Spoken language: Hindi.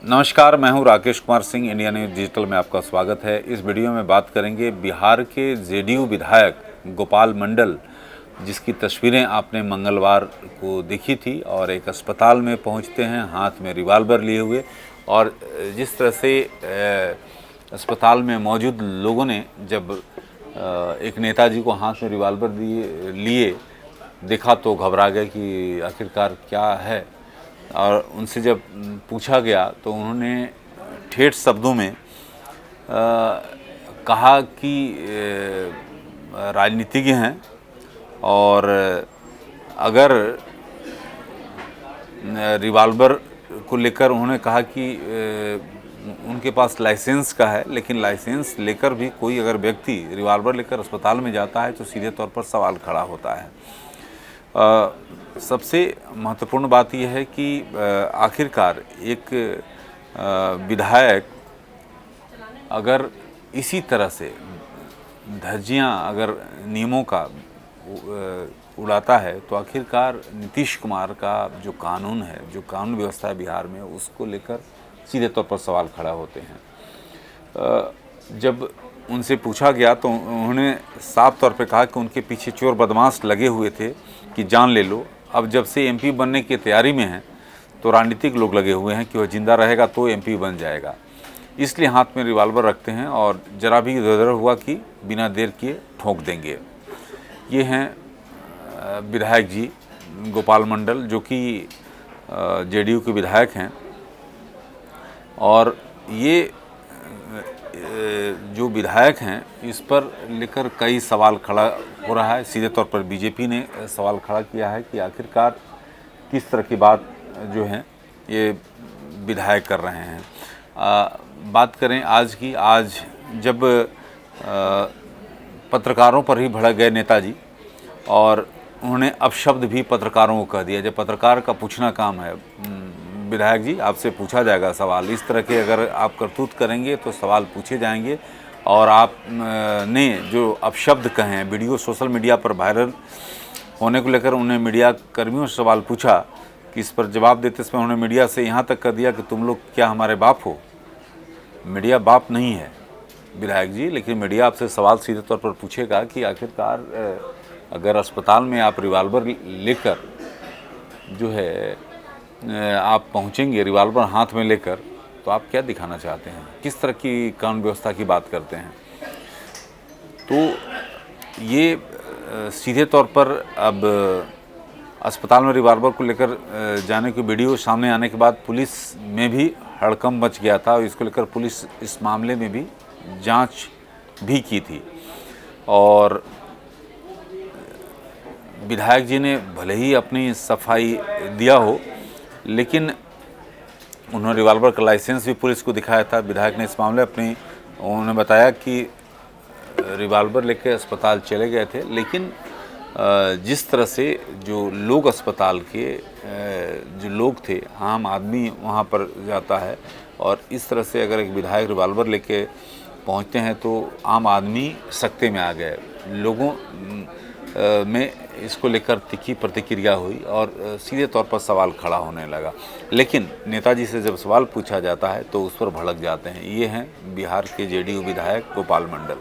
नमस्कार, मैं हूं Rakesh Kumar Singh. India news digital में आपका स्वागत है। इस वीडियो में बात करेंगे बिहार के जेडीयू विधायक गोपाल मंडल, जिसकी तस्वीरें आपने मंगलवार को देखी थी और एक अस्पताल में पहुंचते हैं हाथ में रिवाल्वर लिए हुए। और जिस तरह से अस्पताल में मौजूद लोगों ने जब एक नेताजी को हाथ में रिवाल्वर लिए देखा तो घबरा गए कि आखिरकार क्या है। और उनसे जब पूछा गया तो उन्होंने ठेठ शब्दों में कहा कि राजनीतिज्ञ हैं और अगर रिवाल्वर को लेकर उन्होंने कहा कि उनके पास लाइसेंस का है, लेकिन लाइसेंस लेकर भी कोई अगर व्यक्ति रिवाल्वर लेकर अस्पताल में जाता है तो सीधे तौर पर सवाल खड़ा होता है। सबसे महत्वपूर्ण बात यह है कि आखिरकार एक विधायक अगर इसी तरह से धज्जियां अगर नियमों का उड़ाता है तो आखिरकार नीतीश कुमार का जो कानून है, जो कानून व्यवस्था है बिहार में, उसको लेकर सीधे तौर पर सवाल खड़ा होते हैं। जब उनसे पूछा गया तो उन्होंने साफ तौर पे कहा कि उनके पीछे चोर बदमाश लगे हुए थे कि जान ले लो। अब जब से एमपी बनने की तैयारी में हैं तो राजनीतिक लोग लगे हुए हैं कि वह जिंदा रहेगा तो एमपी बन जाएगा, इसलिए हाथ में रिवाल्वर रखते हैं और जरा भी इधर हुआ कि बिना देर किए ठोक देंगे। ये हैं विधायक जी गोपाल मंडल, जो कि जेडीयू के विधायक हैं। और ये जो विधायक हैं इस पर लेकर कई सवाल खड़ा हो रहा है। सीधे तौर पर बीजेपी ने सवाल खड़ा किया है कि आखिरकार किस तरह की बात जो है ये विधायक कर रहे हैं। बात करें आज की, आज जब पत्रकारों पर ही भड़क गए नेताजी और उन्होंने अपशब्द भी पत्रकारों को कह दिया। जब पत्रकार का पूछना काम है, विधायक जी आपसे पूछा जाएगा सवाल, इस तरह के अगर आप करतूत करेंगे तो सवाल पूछे जाएंगे। और आप ने जो अपशब्द कहे हैं, वीडियो सोशल मीडिया पर वायरल होने को लेकर उन्हें मीडिया कर्मियों से सवाल पूछा कि इस पर जवाब देते समय उन्होंने मीडिया से यहाँ तक कर दिया कि तुम लोग क्या हमारे बाप हो। मीडिया बाप नहीं है विधायक जी, लेकिन मीडिया आपसे सवाल सीधे तौर पर पूछेगा कि आखिरकार अगर अस्पताल में आप रिवाल्वर लेकर जो है आप पहुंचेंगे रिवाल्वर हाथ में लेकर, तो आप क्या दिखाना चाहते हैं, किस तरह की कानून व्यवस्था की बात करते हैं। तो ये सीधे तौर पर अब अस्पताल में रिवाल्वर को लेकर जाने की वीडियो सामने आने के बाद पुलिस में भी हड़कंप मच गया था और इसको लेकर पुलिस इस मामले में भी जांच भी की थी। और विधायक जी ने भले ही अपनी सफाई दिया हो, लेकिन उन्होंने रिवाल्वर का लाइसेंस भी पुलिस को दिखाया था। विधायक ने इस मामले उन्होंने बताया कि रिवाल्वर लेकर अस्पताल चले गए थे, लेकिन जिस तरह से जो लोग अस्पताल के जो लोग थे, आम आदमी वहां पर जाता है और इस तरह से अगर एक विधायक रिवाल्वर लेके पहुंचते हैं तो आम आदमी सकते में आ गए। लोगों में इसको लेकर तीखी प्रतिक्रिया हुई और सीधे तौर पर सवाल खड़ा होने लगा। लेकिन नेताजी से जब सवाल पूछा जाता है तो उस पर भड़क जाते हैं। ये हैं बिहार के जेडीयू विधायक गोपाल मंडल।